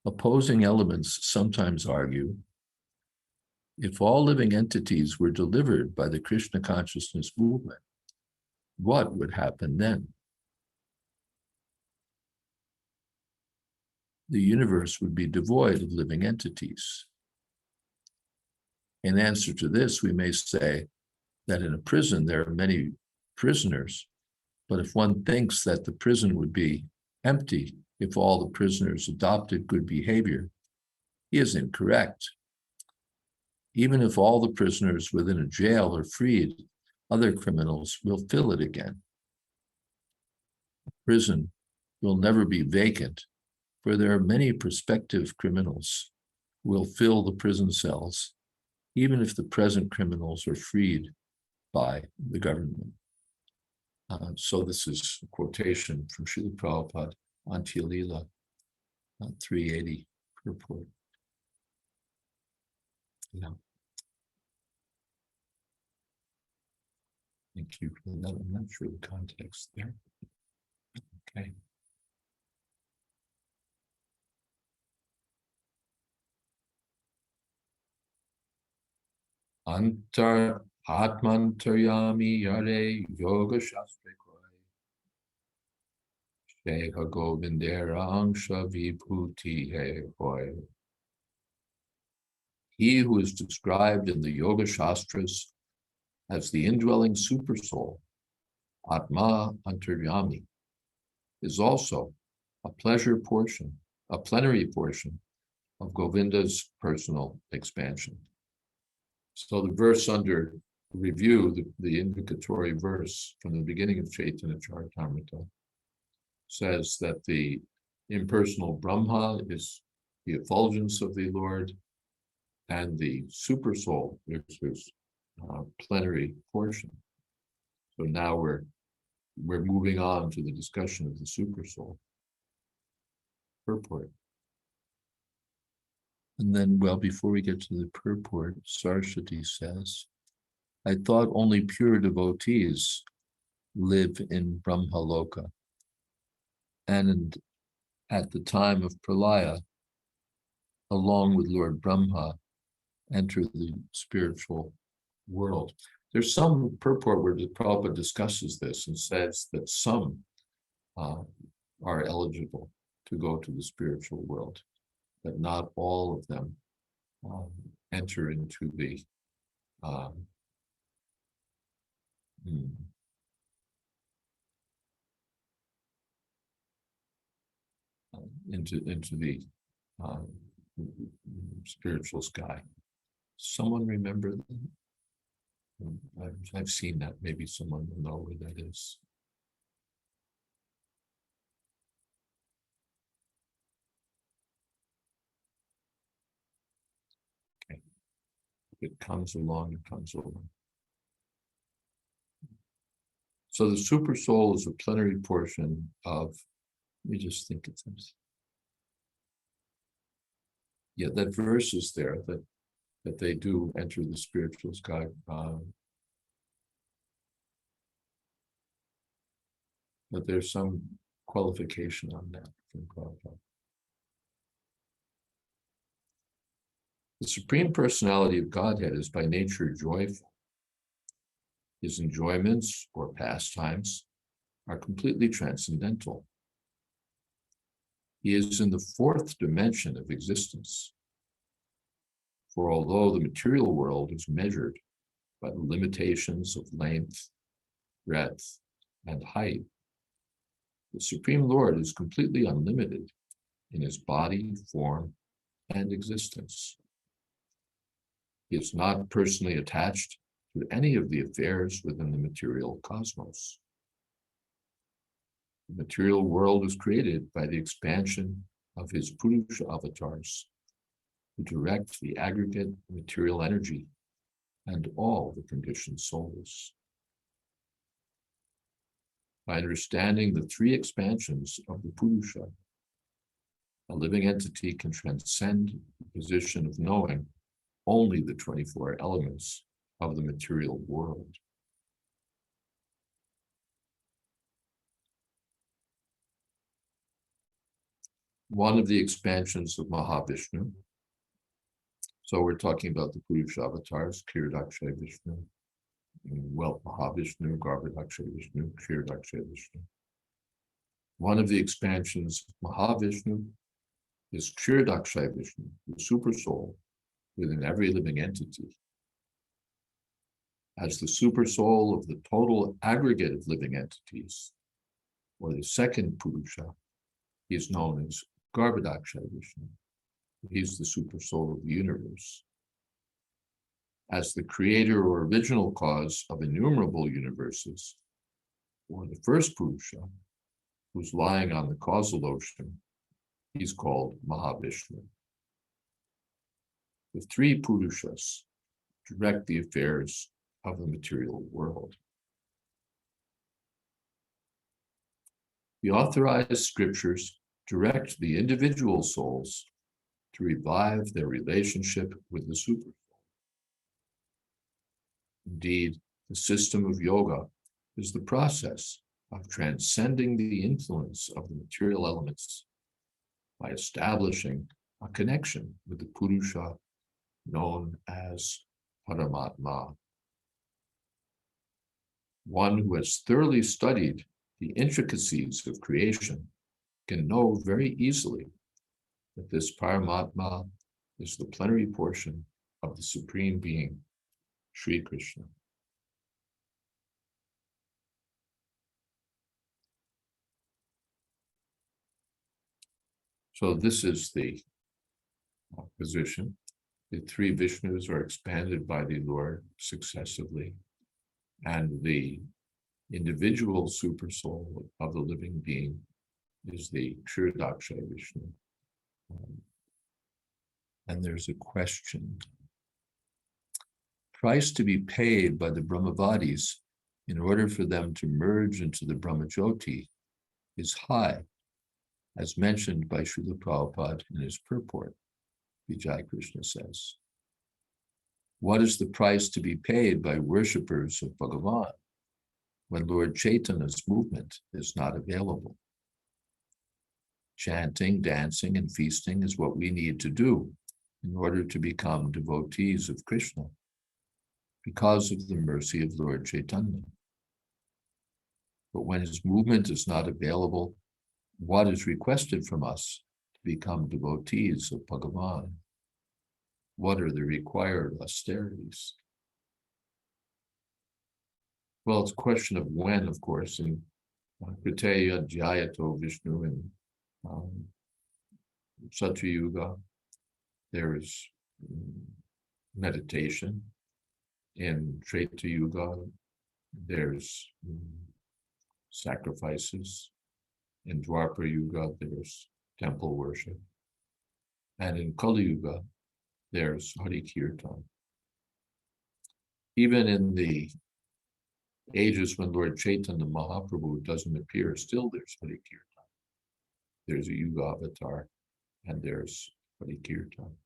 opposing elements sometimes argue, if all living entities were delivered by the Krishna consciousness movement, what would happen then? The universe would be devoid of living entities. In answer to this, we may say that in a prison there are many prisoners, but if one thinks that the prison would be empty if all the prisoners adopted good behavior, he is incorrect. Even if all the prisoners within a jail are freed, other criminals will fill it again. Prison will never be vacant, for there are many prospective criminals who will fill the prison cells, even if the present criminals are freed by the government. So this is a quotation from Srila Prabhupada, Antya-lila, 380 purport. Yeah. Thank you for that. I'm not sure the context there. Okay. Atmantaryami yare yoga shastra koi. Sheha govindera angsha vibhuti he hoy. He who is described in the Yoga Shastras as the indwelling supersoul, Atma Antaryami, is also a plenary portion of Govinda's personal expansion. So the verse under review, the invocatory verse from the beginning of Chaitanya Caritamrta, says that the impersonal Brahma is the effulgence of the Lord, and the supersoul is his plenary portion. So now we're moving on to the discussion of the supersoul purport. And then, well, before we get to the purport, Saraswati says, I thought only pure devotees live in Brahmaloka. And at the time of Pralaya, along with Lord Brahma, enter the spiritual world. There's some purport where the Prabhupada discusses this and says that some are eligible to go to the spiritual world, but not all of them enter into the into the spiritual sky. Someone remember that? I've seen that. Maybe someone will know where that is. Okay. It comes along, it comes along. So the super soul is a plenary portion of, let me just think it says. Yeah, that verse is there that they do enter the spiritual sky. But there's some qualification on that from Prabhupada. The Supreme Personality of Godhead is by nature joyful. His enjoyments or pastimes are completely transcendental. He is in the fourth dimension of existence. For although the material world is measured by the limitations of length, breadth, and height, the Supreme Lord is completely unlimited in his body, form, and existence. He is not personally attached to any of the affairs within the material cosmos. The material world was created by the expansion of his Purusha avatars, who direct the aggregate material energy and all the conditioned souls. By understanding the three expansions of the Purusha, a living entity can transcend the position of knowing only the 24 elements of the material world. One of the expansions of Mahavishnu, so we're talking about the Purusha avatars, Kiradakshay Vishnu, Mahavishnu, Garbhodakshay Vishnu, Kiradakshay Vishnu. One of the expansions of Mahavishnu is Kiradakshay Vishnu, the super soul within every living entity. As the super soul of the total aggregate of living entities, or the second Purusha, he is known as Garbhodakshay Vishnu. He's the super soul of the universe. As the creator or original cause of innumerable universes, or the first Purusha, who's lying on the causal ocean, he's called Mahavishnu. The three Purushas direct the affairs of the material world. The authorized scriptures direct the individual souls to revive their relationship with the super soul. Indeed, the system of yoga is the process of transcending the influence of the material elements by establishing a connection with the Purusha known as Paramatma. One who has thoroughly studied the intricacies of creation can know very easily that this Paramatma is the plenary portion of the Supreme Being, Sri Krishna. So this is the position. The three Vishnus are expanded by the Lord successively, and the individual super soul of the living being is the Kshirodakshay Vishnu. And there's a question. Price to be paid by the Brahmavadis in order for them to merge into the Brahmajyoti is high, as mentioned by Srila Prabhupada in his purport, Vijay Krishna says. What is the price to be paid by worshippers of Bhagavan when Lord Chaitanya's movement is not available? Chanting, dancing, and feasting is what we need to do in order to become devotees of Krishna because of the mercy of Lord Chaitanya. But when his movement is not available, what is requested from us to become devotees of Bhagavan? What are the required austerities? Well, it's a question of when, of course, in Caitanya, Jayadvaita Vishnu, and Satyayuga, there is meditation. In Treta Yuga, there's sacrifices. In Dwapara Yuga, there's temple worship. And in Kali Yuga, there's Hari Kirtan. even in the ages when Lord Chaitanya Mahaprabhu doesn't appear, still there's Hari Kirtan. There's a Yuga avatar and there's Hari Kirtan.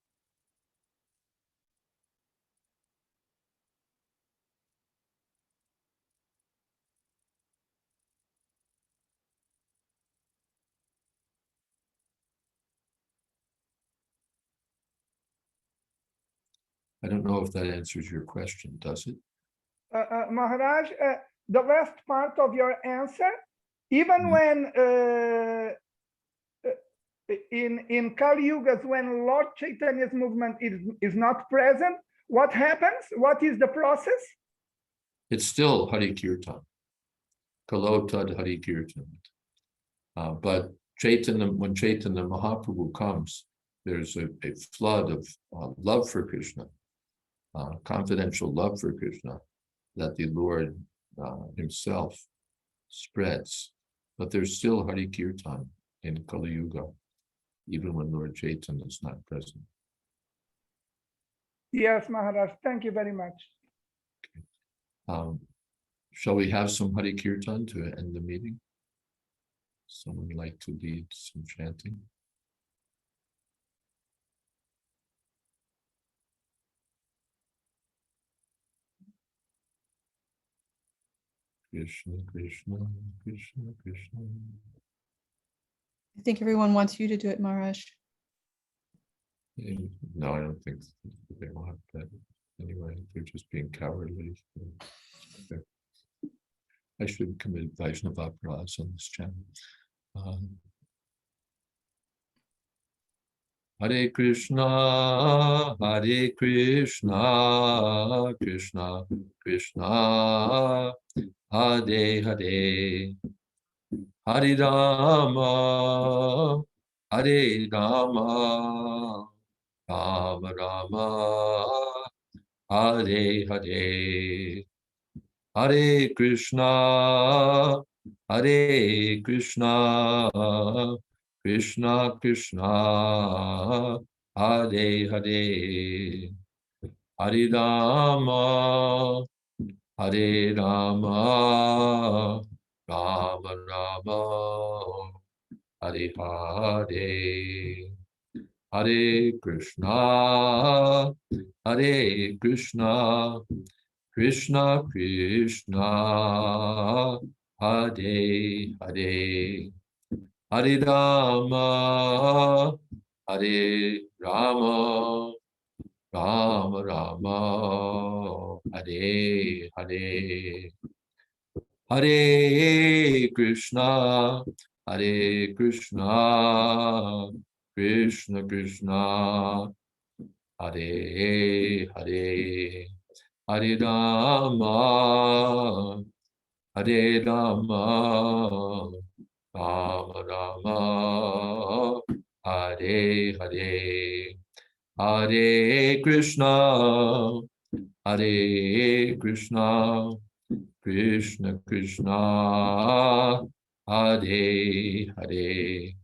I don't know if that answers your question, does it? Maharaj, the last part of your answer, even when in Kali Yugas, when Lord Chaitanya's movement is not present, what happens? What is the process? It's still Hari Kirtan. Kalotad Hari Kirtan. But Chaitanya, when Chaitanya Mahaprabhu comes, there's a flood of love for Krishna, confidential love for Krishna, that the Lord himself spreads. But there's still Hari Kirtan in Kali Yuga, even when Lord Chaitanya is not present. Yes, Maharaj, thank you very much. Shall we have some Hari Kirtan to end the meeting? Someone like to lead some chanting? Krishna, Krishna, Krishna, Krishna. I think everyone wants you to do it, Maharaj. No, I don't think they want that. Anyway, they're just being cowardly. Okay. I should commit Vaishnava Aparadhas on this channel. Hare Krishna, Hare Krishna, Krishna, Krishna, Hare Hare, Hare Rama, Hare Rama, Rama Rama, Hare Hare, Hare Krishna, Hare Krishna, Krishna Krishna, Hare Hare, Hare Rama, Hare Rama, Rama Rama, Hare Hare, Hare Krishna, Hare Krishna, Krishna Krishna, Hare Hare, Hare Rama, Hare Rama, Rama Rama, Hare Hare, Hare Krishna, Hare Krishna, Krishna Krishna, Hare Hare, Hare Rama, Hare Rama, Rama Rama, Hare Hare, Hare Krishna, Hare Krishna, Krishna Krishna, Hare Hare,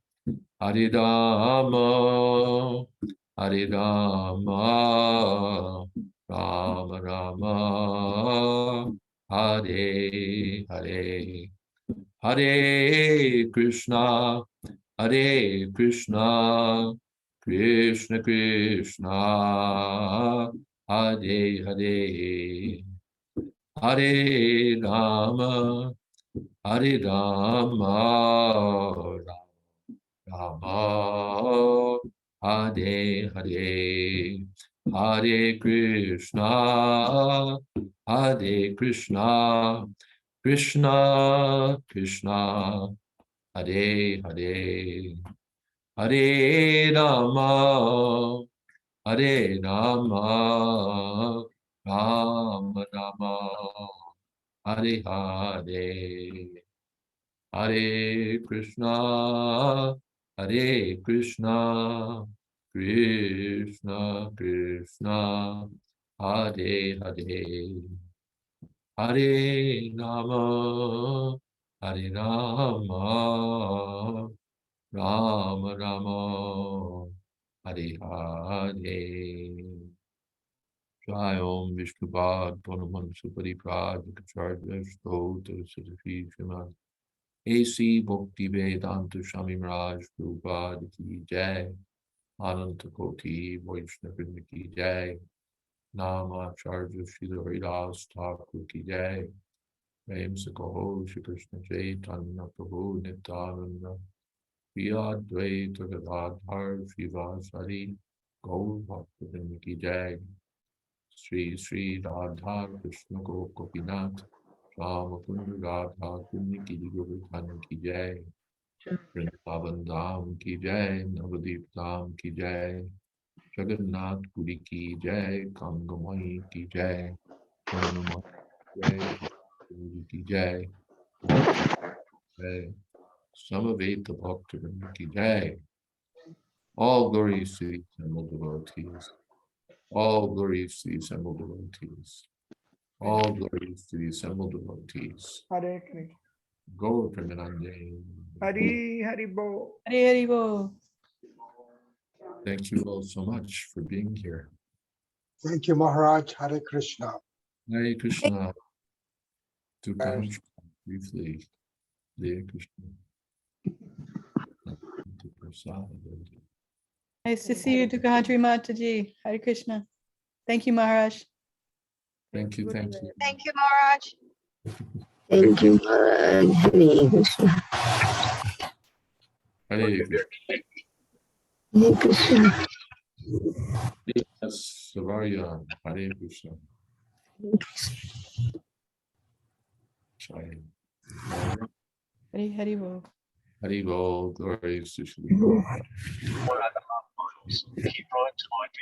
Hare Rama, Hare Rama, Rama Rama, Hare Hare, Hare Krishna, Hare Krishna, Krishna Krishna, Hare Hare, Hare Rama, Hare Rama, Rama, Hare Hare, Hare Krishna, Hare Krishna, Krishna Krishna, Hare Hare, Hare Rama, Hare Rama, Rama Rama, Hare Hare, Hare Krishna, Hare Krishna, Krishna Krishna, Hare Hare, Hare Rama, Hare Rama, Rama Rama, Hare Hare. Jai Om Vishnupad Panaman Supari Prad Kacharya Stota Sadafi Shrimad A.C. Bhakti Vedanta Swami Raj Prabhupada Ki Jai Ananta Koti Vaishnava Ki Jai Nama Charja Srila Haridas Thakur Ki Jai Prem Sakaho Shri Krishna Chaitanya Prabhu Nityananda Jayadvaita Gadadhar Shivasari Gaur Bhaktivinoda Ki Jai Sri Sri Radha Krishna Gopinath Ramakunda Radha Kundi Giri Govardhan Ki Jai Vrindavan Dham Ki Jai Navadip Dham Ki Jai Jagannath Puri Ki Jai Kangamai Ki Jai Purnamai Jai Bhakti Ki Jai Bhakti Jai Samaveta Bhaktivinoda Ki Jai. All glories to the assembled devotees. All glories to the assembled devotees. All glories to the assembled devotees. Hare Krishna. Gaur Premanande. Hari Hari Bo. Hare Hare Bo. Thank you all so much for being here. Thank you, Maharaj. Hare Krishna. Hare Krishna. To Hare- come briefly. Hare Krishna. Nice to see you, Dukhandri Mataji. Hare Krishna. Thank you, Maharaj. Thank you, thank you. Thank you, Maharaj. Thank you, Maharaj. Hare Krishna. Hare Krishna. Hare Krishna. Yes, Savarya. Hare Krishna. Jai. Hare Hare Bo. Hare Bo. Glories to Shri Krishna.